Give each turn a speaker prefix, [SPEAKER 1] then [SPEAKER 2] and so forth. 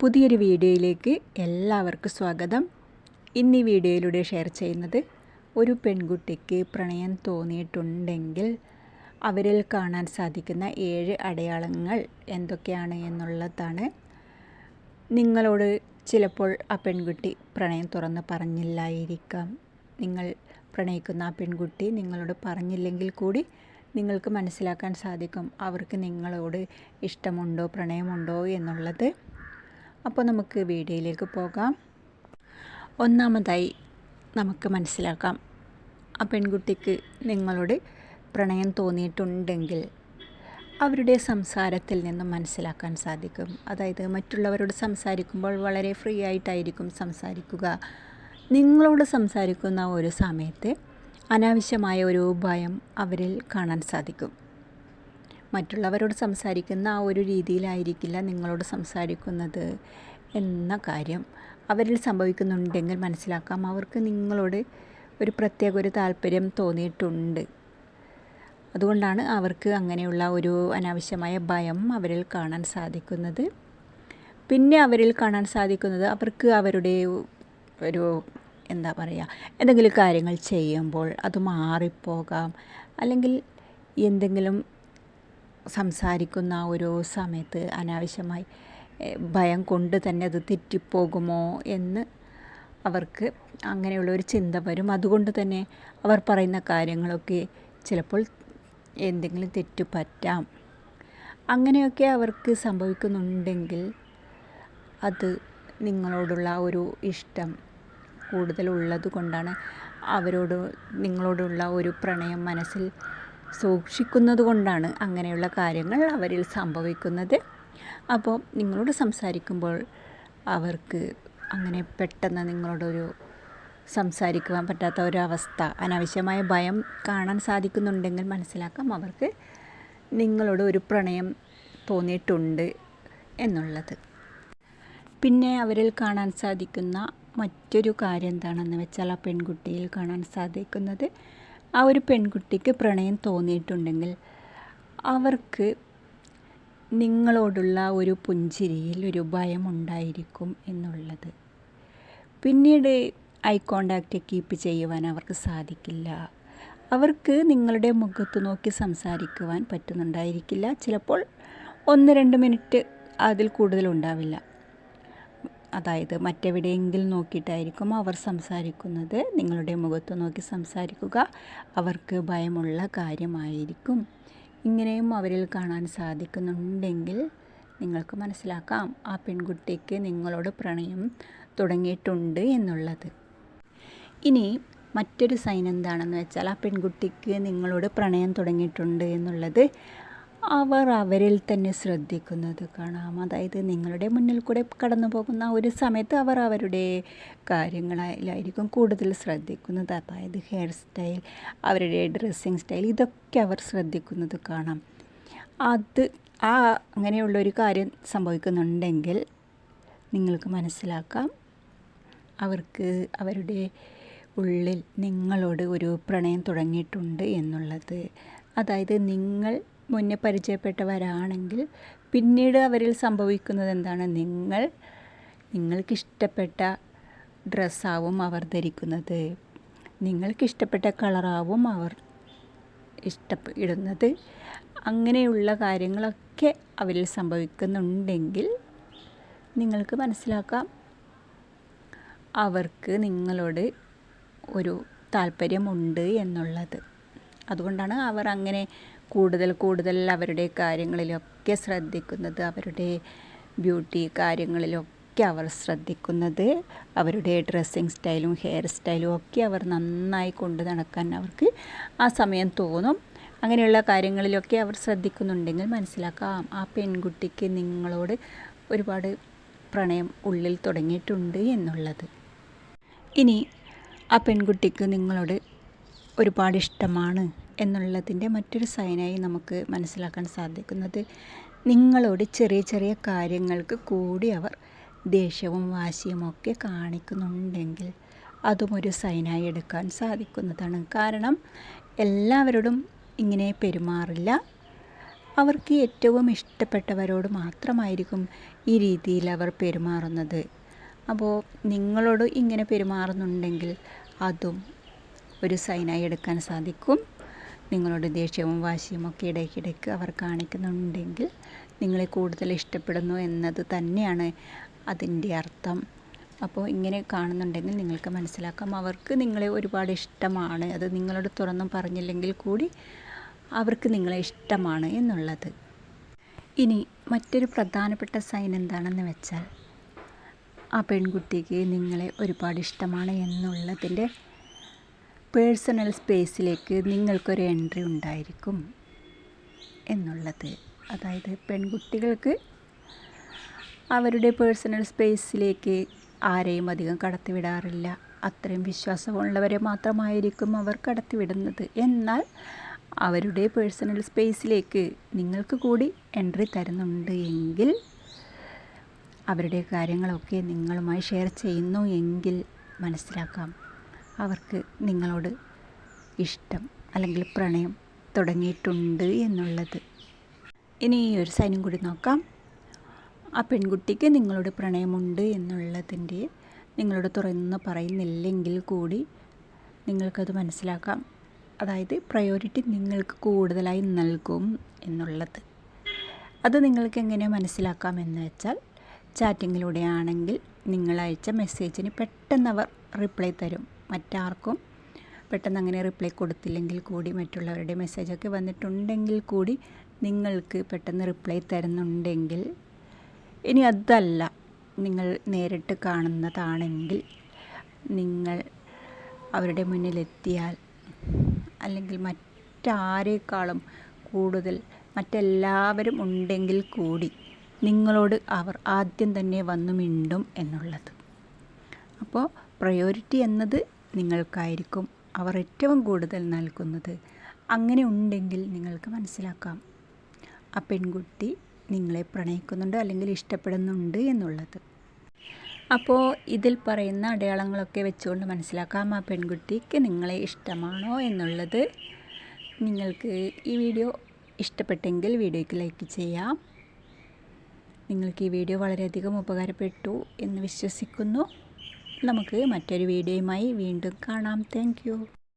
[SPEAKER 1] പുതിയൊരു വീഡിയോയിലേക്ക് എല്ലാവർക്കും സ്വാഗതം. ഇന്ന് ഈ വീഡിയോയിലൂടെ ഷെയർ ചെയ്യുന്നത് ഒരു പെൺകുട്ടിക്ക് പ്രണയം തോന്നിയിട്ടുണ്ടെങ്കിൽ അവരിൽ കാണാൻ സാധിക്കുന്ന 7 അടയാളങ്ങൾ എന്തൊക്കെയാണ് എന്നുള്ളതാണ്. നിങ്ങളോട് ചിലപ്പോൾ ആ പെൺകുട്ടി പ്രണയം തുറന്ന് പറഞ്ഞില്ലായിരിക്കാം. നിങ്ങൾ പ്രണയിക്കുന്ന ആ പെൺകുട്ടി നിങ്ങളോട് പറഞ്ഞില്ലെങ്കിൽ കൂടി നിങ്ങൾക്ക് മനസ്സിലാക്കാൻ സാധിക്കും അവർക്ക് നിങ്ങളോട് ഇഷ്ടമുണ്ടോ പ്രണയമുണ്ടോ എന്നുള്ളത്. അപ്പോൾ നമുക്ക് വീഡിയോയിലേക്ക് പോകാം. ഒന്നാമതായി നമുക്ക് മനസ്സിലാക്കാം, ആ പെൺകുട്ടിക്ക് നിങ്ങളോട് പ്രണയം തോന്നിയിട്ടുണ്ടെങ്കിൽ അവരുടെ സംസാരത്തിൽ നിന്നും മനസ്സിലാക്കാൻ സാധിക്കും. അതായത് മറ്റുള്ളവരോട് സംസാരിക്കുമ്പോൾ വളരെ ഫ്രീ ആയിട്ടായിരിക്കും സംസാരിക്കുക. നിങ്ങളോട് സംസാരിക്കുന്ന ഒരു സമയത്ത് അനാവശ്യമായ ഒരു ഭയം അവരിൽ കാണാൻ സാധിക്കും. മറ്റുള്ളവരോട് സംസാരിക്കുന്ന ആ ഒരു രീതിയിലായിരിക്കില്ല നിങ്ങളോട് സംസാരിക്കുന്നത് എന്ന കാര്യം അവരിൽ സംഭവിക്കുന്നുണ്ടെങ്കിൽ മനസ്സിലാക്കാം അവർക്ക് നിങ്ങളോട് ഒരു പ്രത്യേക ഒരു താല്പര്യം തോന്നിയിട്ടുണ്ട്. അതുകൊണ്ടാണ് അവർക്ക് അങ്ങനെയുള്ള ഒരു അനാവശ്യമായ ഭയം അവരിൽ കാണാൻ സാധിക്കുന്നത്. പിന്നെ അവരിൽ കാണാൻ സാധിക്കുന്നത് അവർക്ക് അവരുടെ ഒരു എന്തെങ്കിലും കാര്യങ്ങൾ ചെയ്യുമ്പോൾ അത് മാറിപ്പോകാം, അല്ലെങ്കിൽ എന്തെങ്കിലും സംസാരിക്കുന്ന ഒരു സമയത്ത് അനാവശ്യമായി ഭയം കൊണ്ട് തന്നെ അത് തെറ്റിപ്പോകുമോ എന്ന് അവർക്ക് അങ്ങനെയുള്ള ഒരു ചിന്ത വരും. അതുകൊണ്ട് തന്നെ അവർ പറയുന്ന കാര്യങ്ങളൊക്കെ ചിലപ്പോൾ എന്തെങ്കിലും തെറ്റ് പറ്റാം. അങ്ങനെയൊക്കെ അവർക്ക് സംഭവിക്കുന്നുണ്ടെങ്കിൽ അത് നിങ്ങളോടുള്ള ഒരു ഇഷ്ടം കൂടുതലുള്ളത് കൊണ്ടാണ്, നിങ്ങളോടുള്ള ഒരു പ്രണയം മനസ്സിൽ സൂക്ഷിക്കുന്നത് കൊണ്ടാണ് അങ്ങനെയുള്ള കാര്യങ്ങൾ അവരിൽ സംഭവിക്കുന്നത്. അപ്പോൾ നിങ്ങളോട് സംസാരിക്കുമ്പോൾ അവർക്ക് അങ്ങനെ പെട്ടെന്ന് നിങ്ങളോടൊരു സംസാരിക്കുവാൻ പറ്റാത്ത ഒരവസ്ഥ, അനാവശ്യമായ ഭയം കാണാൻ സാധിക്കുന്നുണ്ടെങ്കിൽ മനസ്സിലാക്കാം അവർക്ക് നിങ്ങളോട് ഒരു പ്രണയം തോന്നിയിട്ടുണ്ട് എന്നുള്ളത്. പിന്നെ അവരിൽ കാണാൻ സാധിക്കുന്ന മറ്റൊരു കാര്യം എന്താണെന്ന് വെച്ചാൽ, ആ പെൺകുട്ടിയിൽ കാണാൻ സാധിക്കുന്നത്, ആ ഒരു പെൺകുട്ടിക്ക് പ്രണയം തോന്നിയിട്ടുണ്ടെങ്കിൽ അവർക്ക് നിങ്ങളോടുള്ള ഒരു പുഞ്ചിരിയിൽ ഒരു ഭയമുണ്ടായിരിക്കും എന്നുള്ളത്. പിന്നീട് ഐ കോണ്ടാക്റ്റ് കീപ്പ് ചെയ്യുവാൻ അവർക്ക് സാധിക്കില്ല. അവർക്ക് നിങ്ങളുടെ മുഖത്ത് നോക്കി സംസാരിക്കുവാൻ പറ്റുന്നുണ്ടായിരിക്കില്ല. ചിലപ്പോൾ 1-2 മിനിറ്റ് അതിൽ കൂടുതലുണ്ടാവില്ല. അതായത് മറ്റെവിടെയെങ്കിലും നോക്കിയിട്ടായിരിക്കും അവർ സംസാരിക്കുന്നത്. നിങ്ങളുടെ മുഖത്ത് നോക്കി സംസാരിക്കുക അവർക്ക് ഭയമുള്ള കാര്യമായിരിക്കും. ഇങ്ങനെയും അവരിൽ കാണാൻ സാധിക്കുന്നുണ്ടെങ്കിൽ നിങ്ങൾക്ക് മനസ്സിലാക്കാം ആ പെൺകുട്ടിക്ക് നിങ്ങളോട് പ്രണയം തുടങ്ങിയിട്ടുണ്ട് എന്നുള്ളത്. ഇനി മറ്റൊരു സൈൻ എന്താണെന്ന് വെച്ചാൽ, ആ പെൺകുട്ടിക്ക് നിങ്ങളോട് പ്രണയം തുടങ്ങിയിട്ടുണ്ട് എന്നുള്ളത് അവർ അവരിൽ തന്നെ ശ്രദ്ധിക്കുന്നത് കാണാം. അതായത് നിങ്ങളുടെ മുന്നിൽ കൂടെ കടന്നു പോകുന്ന ഒരു സമയത്ത് അവർ അവരുടെ കാര്യങ്ങളിലായിരിക്കും കൂടുതൽ ശ്രദ്ധിക്കുന്നത്. അതായത് ഹെയർ സ്റ്റൈൽ, അവരുടെ ഡ്രസ്സിങ് സ്റ്റൈൽ, ഇതൊക്കെ അവർ ശ്രദ്ധിക്കുന്നത് കാണാം. അങ്ങനെയുള്ളൊരു കാര്യം സംഭവിക്കുന്നുണ്ടെങ്കിൽ നിങ്ങൾക്ക് മനസ്സിലാക്കാം അവർക്ക് അവരുടെ ഉള്ളിൽ നിങ്ങളോട് ഒരു പ്രണയം തുടങ്ങിയിട്ടുണ്ട് എന്നുള്ളത്. അതായത് നിങ്ങൾ മുന്നേ പരിചയപ്പെട്ടവരാണെങ്കിൽ പിന്നീട് അവരിൽ സംഭവിക്കുന്നത് എന്താണ്, നിങ്ങൾക്കിഷ്ടപ്പെട്ട ഡ്രസ്സാവും അവർ ധരിക്കുന്നത്, നിങ്ങൾക്കിഷ്ടപ്പെട്ട കളറാവും അവർ ഇടുന്നത്. അങ്ങനെയുള്ള കാര്യങ്ങളൊക്കെ അവരിൽ സംഭവിക്കുന്നുണ്ടെങ്കിൽ നിങ്ങൾക്ക് മനസ്സിലാക്കാം അവർക്ക് നിങ്ങളോട് ഒരു താല്പര്യമുണ്ട് എന്നുള്ളത്. അതുകൊണ്ടാണ് അവർ അങ്ങനെ കൂടുതൽ അവരുടെ കാര്യങ്ങളിലൊക്കെ ശ്രദ്ധിക്കുന്നത്. അവരുടെ ബ്യൂട്ടി കാര്യങ്ങളിലൊക്കെ അവർ ശ്രദ്ധിക്കുന്നത്. അവരുടെ ഡ്രസ്സിങ് സ്റ്റൈലും ഹെയർ സ്റ്റൈലും ഒക്കെ അവർ നന്നായി കൊണ്ട് നടക്കാൻ അവർക്ക് ആ സമയം തോന്നും. അങ്ങനെയുള്ള കാര്യങ്ങളിലൊക്കെ അവർ ശ്രദ്ധിക്കുന്നുണ്ടെങ്കിൽ മനസ്സിലാക്കാം ആ പെൺകുട്ടിക്ക് നിങ്ങളോട് ഒരുപാട് പ്രണയം ഉള്ളിൽ തുടങ്ങിയിട്ടുണ്ട് എന്നുള്ളത്. ഇനി ആ പെൺകുട്ടിക്ക് നിങ്ങളോട് ഒരുപാട് ഇഷ്ടമാണ് എന്നുള്ളതിൻ്റെ മറ്റൊരു സൈനായി നമുക്ക് മനസ്സിലാക്കാൻ സാധിക്കുന്നത്, നിങ്ങളോട് ചെറിയ കാര്യങ്ങൾക്ക് കൂടി അവർ ദേഷ്യവും വാശിയും ഒക്കെ കാണിക്കുന്നുണ്ടെങ്കിൽ അതും ഒരു സൈനായി എടുക്കാൻ സാധിക്കുന്നതാണ്. കാരണം എല്ലാവരോടും ഇങ്ങനെ പെരുമാറില്ല. അവർക്ക് ഏറ്റവും ഇഷ്ടപ്പെട്ടവരോട് മാത്രമായിരിക്കും ഈ രീതിയിൽ അവർ പെരുമാറുന്നത്. അപ്പോൾ നിങ്ങളോട് ഇങ്ങനെ പെരുമാറുന്നുണ്ടെങ്കിൽ അതും ഒരു സൈനായി എടുക്കാൻ സാധിക്കും. നിങ്ങളോട് ദേഷ്യവും വാശിയും ഒക്കെ ഇടയ്ക്കിടയ്ക്ക് അവർ കാണിക്കുന്നുണ്ടെങ്കിൽ നിങ്ങളെ കൂടുതൽ ഇഷ്ടപ്പെടുന്നു എന്നത് തന്നെയാണ് അതിൻ്റെ അർത്ഥം. അപ്പോൾ ഇങ്ങനെ കാണുന്നുണ്ടെങ്കിൽ നിങ്ങൾക്ക് മനസ്സിലാക്കാം അവർക്ക് നിങ്ങളെ ഒരുപാട് ഇഷ്ടമാണ്. അത് നിങ്ങളോട് തുറന്നും പറഞ്ഞില്ലെങ്കിൽ കൂടി അവർക്ക് നിങ്ങളെ ഇഷ്ടമാണ് എന്നുള്ളത്. ഇനി മറ്റൊരു പ്രധാനപ്പെട്ട സൈൻ എന്താണെന്ന് വെച്ചാൽ ആ പെൺകുട്ടിക്ക് നിങ്ങളെ ഒരുപാട് ഇഷ്ടമാണ് എന്നുള്ളതിൻ്റെ പേഴ്സണൽ സ്പേസിലേക്ക് നിങ്ങൾക്കൊരു എൻട്രി ഉണ്ടായിരിക്കും എന്നുള്ളത്. അതായത് പെൺകുട്ടികൾക്ക് അവരുടെ പേഴ്സണൽ സ്പേസിലേക്ക് ആരെയും അധികം കടത്തിവിടാറില്ല. അത്രയും വിശ്വാസമുള്ളവരെ മാത്രമായിരിക്കും അവർ കടത്തിവിടുന്നത്. എന്നാൽ അവരുടെ പേഴ്സണൽ സ്പേസിലേക്ക് നിങ്ങൾക്ക് കൂടി എൻട്രി തരുന്നുണ്ട് എങ്കിൽ, അവരുടെ കാര്യങ്ങളൊക്കെ നിങ്ങളുമായി ഷെയർ ചെയ്യുന്നു എങ്കിൽ മനസ്സിലാക്കാം അവർക്ക് നിങ്ങളോട് ഇഷ്ടം അല്ലെങ്കിൽ പ്രണയം തുടങ്ങിയിട്ടുണ്ട് എന്നുള്ളത്. ഇനി ഈ ഒരു സൈനും കൂടി നോക്കാം. ആ പെൺകുട്ടിക്ക് നിങ്ങളോട് പ്രണയമുണ്ട് എന്നുള്ളതിൻ്റെ നിങ്ങളോട് തുറന്ന് പറയുന്നില്ലെങ്കിൽ കൂടി നിങ്ങൾക്കത് മനസ്സിലാക്കാം. അതായത് പ്രയോറിറ്റി നിങ്ങൾക്ക് കൂടുതലായി നൽകും എന്നുള്ളത്. അത് നിങ്ങൾക്ക് എങ്ങനെ മനസ്സിലാക്കാം എന്ന് വെച്ചാൽ, ചാറ്റിങ്ങിലൂടെ ആണെങ്കിൽ നിങ്ങൾ അയച്ച മെസ്സേജിന് പെട്ടെന്ന് അവർ റിപ്ലൈ തരും. മറ്റാർക്കും പെട്ടെന്ന് അങ്ങനെ റിപ്ലൈ കൊടുത്തില്ലെങ്കിൽ കൂടി, മറ്റുള്ളവരുടെ മെസ്സേജൊക്കെ വന്നിട്ടുണ്ടെങ്കിൽ കൂടി നിങ്ങൾക്ക് പെട്ടെന്ന് റിപ്ലൈ തരുന്നുണ്ടെങ്കിൽ, ഇനി അതല്ല നിങ്ങൾ നേരിട്ട് കാണുന്നതാണെങ്കിൽ, നിങ്ങൾ അവരുടെ മുന്നിലെത്തിയാൽ അല്ലെങ്കിൽ മറ്റാരേക്കാളും കൂടുതൽ മറ്റെല്ലാവരും ഉണ്ടെങ്കിൽ കൂടി നിങ്ങളോട് അവർ ആദ്യം തന്നെ വന്നു മിണ്ടും എന്നുള്ളത്. അപ്പോൾ പ്രയോറിറ്റി എന്നത് നിങ്ങൾക്കായിരിക്കും അവർ ഏറ്റവും കൂടുതൽ നൽകുന്നത്. അങ്ങനെ ഉണ്ടെങ്കിൽ നിങ്ങൾക്ക് മനസ്സിലാക്കാം ആ പെൺകുട്ടി നിങ്ങളെ പ്രണയിക്കുന്നുണ്ട് അല്ലെങ്കിൽ ഇഷ്ടപ്പെടുന്നുണ്ട് എന്നുള്ളത്. അപ്പോൾ ഇതിൽ പറയുന്ന അടയാളങ്ങളൊക്കെ വെച്ചുകൊണ്ട് മനസ്സിലാക്കാം ആ പെൺകുട്ടിക്ക് നിങ്ങളെ ഇഷ്ടമാണോ എന്നുള്ളത്. നിങ്ങൾക്ക് ഈ വീഡിയോ ഇഷ്ടപ്പെട്ടെങ്കിൽ വീഡിയോയ്ക്ക് ലൈക്ക് ചെയ്യാം. നിങ്ങൾക്ക് ഈ വീഡിയോ വളരെയധികം ഉപകാരപ്പെട്ടു എന്ന് വിശ്വസിക്കുന്നു. നമുക്ക് മറ്റൊരു വീഡിയോയുമായി വീണ്ടും കാണാം. Thank you.